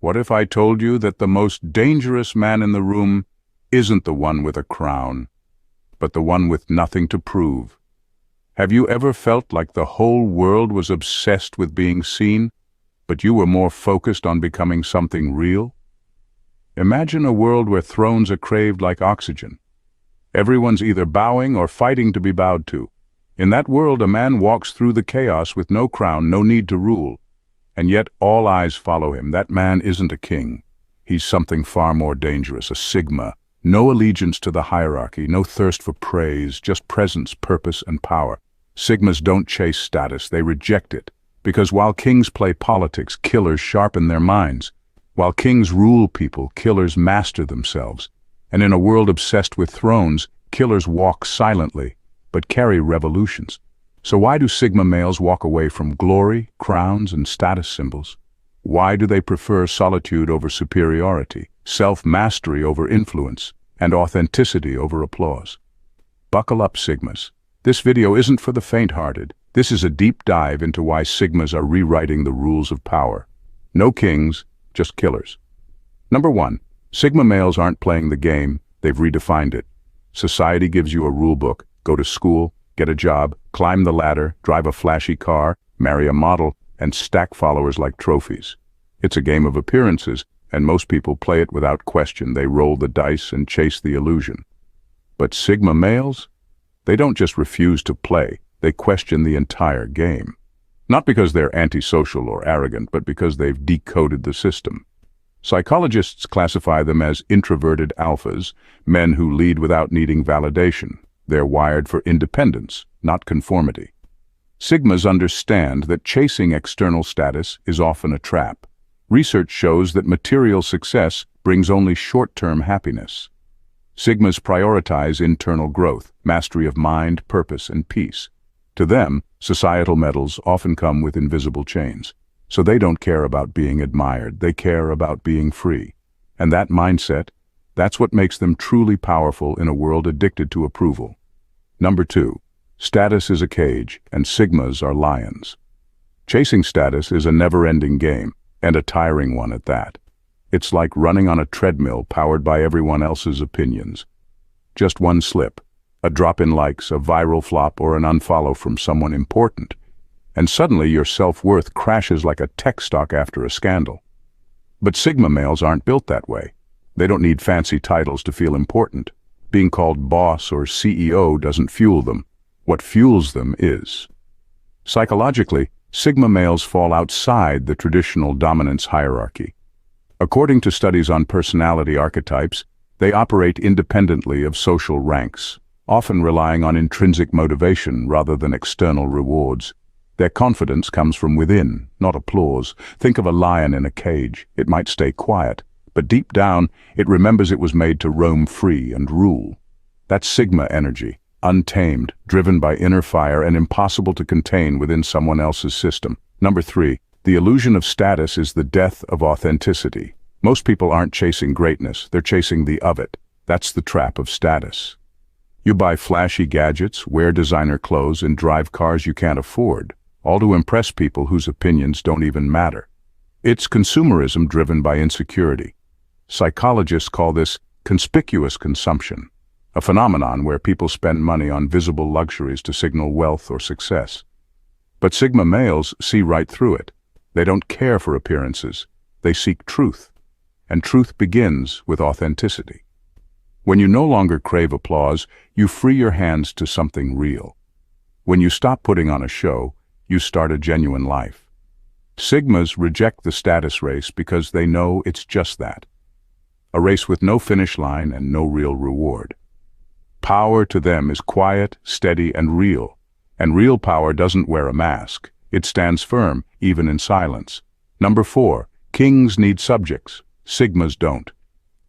What if I told you that the most dangerous man in the room isn't the one with a crown, but the one with nothing to prove? Have you ever felt like the whole world was obsessed with being seen, but you were more focused on becoming something real? Imagine a world where thrones are craved like oxygen. Everyone's either bowing or fighting to be bowed to. In that world, a man walks through the chaos with no crown, no need to rule. And yet all eyes follow him. That man isn't a king. He's something far more dangerous, a sigma. No allegiance to the hierarchy, no thirst for praise, just presence, purpose, and power. Sigmas don't chase status, they reject it. Because while kings play politics, killers sharpen their minds. While kings rule people, killers master themselves. And in a world obsessed with thrones, killers walk silently, but carry revolutions. So why do Sigma males walk away from glory, crowns, and status symbols? Why do they prefer solitude over superiority, self-mastery over influence, and authenticity over applause? Buckle up, Sigmas. This video isn't for the faint-hearted. This is a deep dive into why Sigmas are rewriting the rules of power. No kings, just killers. Number 1. Sigma males aren't playing the game, they've redefined it. Society gives you a rule book: go to school, get a job, climb the ladder, drive a flashy car, marry a model, and stack followers like trophies. It's a game of appearances, and most people play it without question. They roll the dice and chase the illusion. But Sigma males? They don't just refuse to play, they question the entire game. Not because they're antisocial or arrogant, but because they've decoded the system. Psychologists classify them as introverted alphas, men who lead without needing validation. They're wired for independence, not conformity. Sigmas understand that chasing external status is often a trap. Research shows that material success brings only short-term happiness. Sigmas prioritize internal growth, mastery of mind, purpose, and peace. To them, societal medals often come with invisible chains. So they don't care about being admired, they care about being free. And that mindset, that's what makes them truly powerful in a world addicted to approval. Number 2. Status is a cage, and Sigmas are lions. Chasing status is a never-ending game, and a tiring one at that. It's like running on a treadmill powered by everyone else's opinions. Just one slip, a drop in likes, a viral flop, or an unfollow from someone important, and suddenly your self-worth crashes like a tech stock after a scandal. But Sigma males aren't built that way. They don't need fancy titles to feel important. Being called boss or CEO doesn't fuel them. What fuels them is. Psychologically, Sigma males fall outside the traditional dominance hierarchy. According to studies on personality archetypes, they operate independently of social ranks, often relying on intrinsic motivation rather than external rewards. Their confidence comes from within, not applause. Think of a lion in a cage. It might stay quiet, but deep down, it remembers it was made to roam free and rule. That's Sigma energy, untamed, driven by inner fire, and impossible to contain within someone else's system. Number 3. The illusion of status is the death of authenticity. Most people aren't chasing greatness, they're chasing the of it. That's the trap of status. You buy flashy gadgets, wear designer clothes, and drive cars you can't afford, all to impress people whose opinions don't even matter. It's consumerism driven by insecurity. Psychologists call this conspicuous consumption, a phenomenon where people spend money on visible luxuries to signal wealth or success. But Sigma males see right through it. They don't care for appearances. They seek truth. And truth begins with authenticity. When you no longer crave applause, you free your hands to something real. When you stop putting on a show, you start a genuine life. Sigmas reject the status race because they know it's just that. A race with no finish line and no real reward. Power to them is quiet, steady, and real power doesn't wear a mask. It stands firm, even in silence. Number 4. Kings need subjects. Sigmas don't.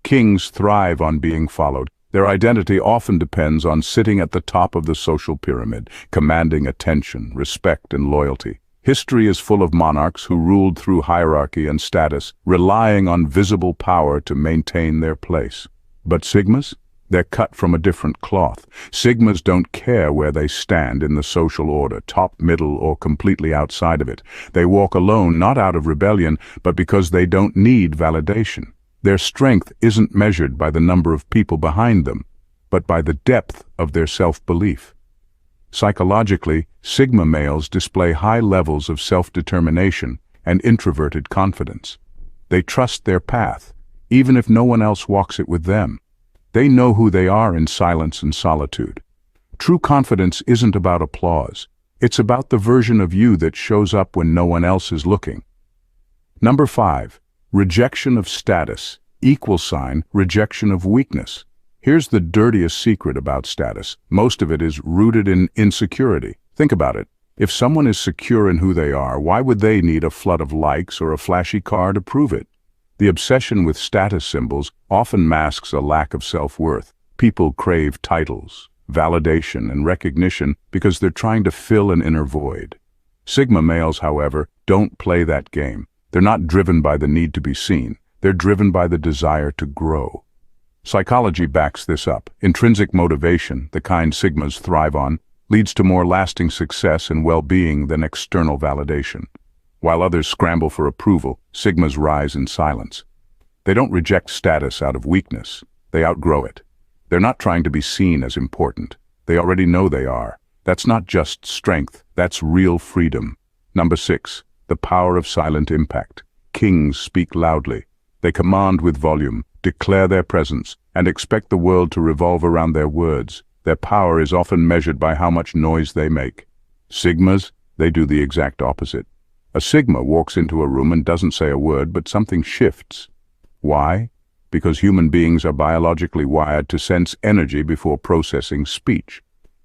Kings thrive on being followed. Their identity often depends on sitting at the top of the social pyramid, commanding attention, respect, and loyalty. History is full of monarchs who ruled through hierarchy and status, relying on visible power to maintain their place. But Sigmas? They're cut from a different cloth. Sigmas don't care where they stand in the social order, top, middle, or completely outside of it. They walk alone, not out of rebellion, but because they don't need validation. Their strength isn't measured by the number of people behind them, but by the depth of their self-belief. Psychologically, Sigma males display high levels of self-determination and introverted confidence. They trust their path, even if no one else walks it with them. They know who they are in silence and solitude. True confidence isn't about applause. It's about the version of you that shows up when no one else is looking. Number 5. Rejection of status, rejection of weakness. Here's the dirtiest secret about status. Most of it is rooted in insecurity. Think about it. If someone is secure in who they are, why would they need a flood of likes or a flashy car to prove it? The obsession with status symbols often masks a lack of self-worth. People crave titles, validation, and recognition because they're trying to fill an inner void. Sigma males, however, don't play that game. They're not driven by the need to be seen. They're driven by the desire to grow. Psychology backs this up. Intrinsic motivation, the kind Sigmas thrive on, leads to more lasting success and well-being than external validation. While others scramble for approval, Sigmas rise in silence. They don't reject status out of weakness. They outgrow it. They're not trying to be seen as important. They already know they are. That's not just strength, that's real freedom. Number 6. The power of silent impact. Kings speak loudly. They command with volume, declare their presence, and expect the world to revolve around their words. Their power is often measured by how much noise they make. Sigmas, they do the exact opposite. A Sigma walks into a room and doesn't say a word, but something shifts. Why? Because human beings are biologically wired to sense energy before processing speech.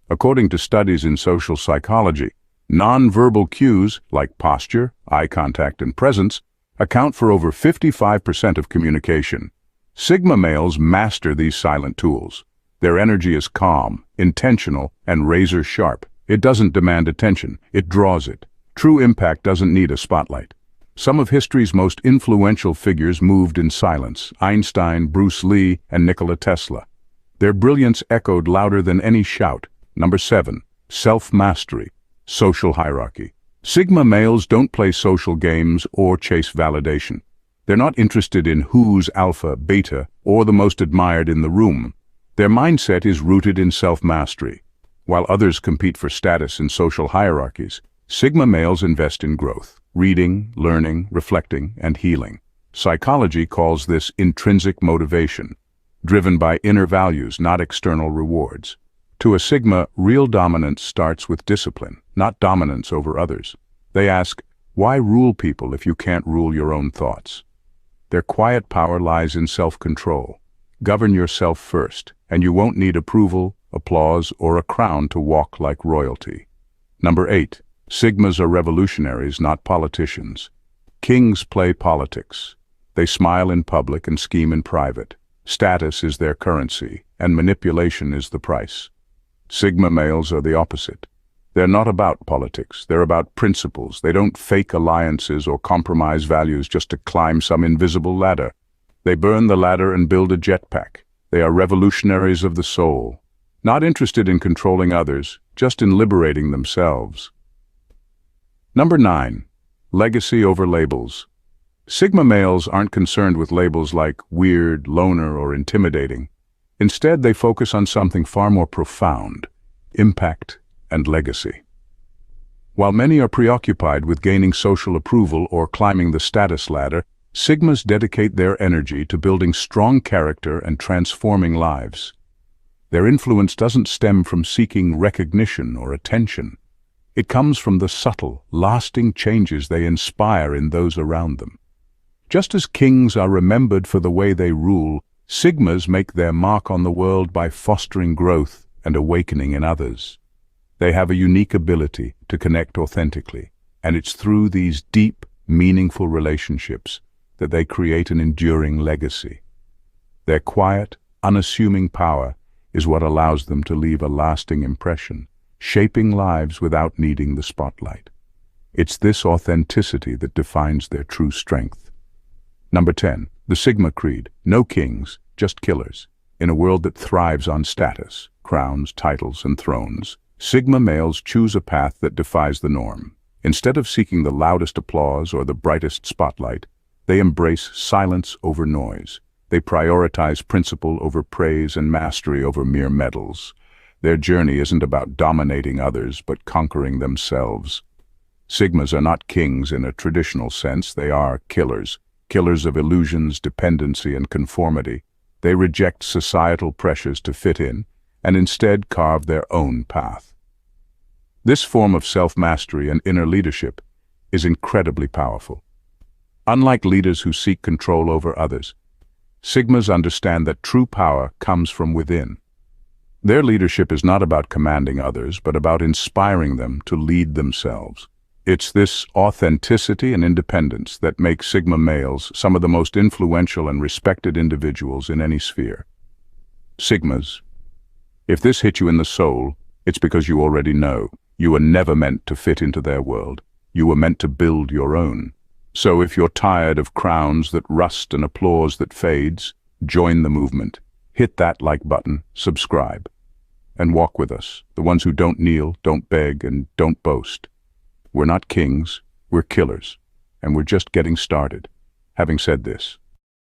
According to studies in social psychology, non-verbal cues, like posture, eye contact, and presence, account for over 55% of communication. Sigma males master these silent tools. Their energy is calm, intentional, and razor-sharp. It doesn't demand attention, it draws it. True impact doesn't need a spotlight. Some of history's most influential figures moved in silence: Einstein, Bruce Lee, and Nikola Tesla. Their brilliance echoed louder than any shout. Number 7. Self-mastery, social hierarchy. Sigma males don't play social games or chase validation. They're not interested in who's alpha, beta, or the most admired in the room. Their mindset is rooted in self-mastery. While others compete for status in social hierarchies, Sigma males invest in growth, reading, learning, reflecting, and healing. Psychology calls this intrinsic motivation, driven by inner values, not external rewards. To a Sigma, real dominance starts with discipline, not dominance over others. They ask, why rule people if you can't rule your own thoughts? Their quiet power lies in self-control. Govern yourself first, and you won't need approval, applause, or a crown to walk like royalty. Number 8. Sigmas are revolutionaries, not politicians. Kings play politics. They smile in public and scheme in private. Status is their currency, and manipulation is the price. Sigma males are the opposite. They're not about politics, they're about principles. They don't fake alliances or compromise values just to climb some invisible ladder. They burn the ladder and build a jetpack. They are revolutionaries of the soul, not interested in controlling others, just in liberating themselves. Number 9. Legacy over labels. Sigma males aren't concerned with labels like weird, loner, or intimidating. Instead, they focus on something far more profound: impact and legacy. While many are preoccupied with gaining social approval or climbing the status ladder, Sigmas dedicate their energy to building strong character and transforming lives. Their influence doesn't stem from seeking recognition or attention. It comes from the subtle, lasting changes they inspire in those around them. Just as kings are remembered for the way they rule, Sigmas make their mark on the world by fostering growth and awakening in others. They have a unique ability to connect authentically, and it's through these deep, meaningful relationships that they create an enduring legacy. Their quiet, unassuming power is what allows them to leave a lasting impression, shaping lives without needing the spotlight. It's this authenticity that defines their true strength. Number 10. The Sigma Creed. No kings, just killers. In a world that thrives on status, crowns, titles, and thrones, Sigma males choose a path that defies the norm. Instead of seeking the loudest applause or the brightest spotlight, they embrace silence over noise. They prioritize principle over praise and mastery over mere medals. Their journey isn't about dominating others, but conquering themselves. Sigmas are not kings in a traditional sense, they are killers. Killers of illusions, dependency, and conformity. They reject societal pressures to fit in, and instead carve their own path. This form of self-mastery and inner leadership is incredibly powerful. Unlike leaders who seek control over others, Sigmas understand that true power comes from within. Their leadership is not about commanding others, but about inspiring them to lead themselves. It's this authenticity and independence that makes Sigma males some of the most influential and respected individuals in any sphere. Sigmas, if this hit you in the soul, it's because you already know. You were never meant to fit into their world. You were meant to build your own. So if you're tired of crowns that rust and applause that fades, join the movement. Hit that like button, subscribe, and walk with us, the ones who don't kneel, don't beg, and don't boast. We're not kings, we're killers, and we're just getting started. Having said this,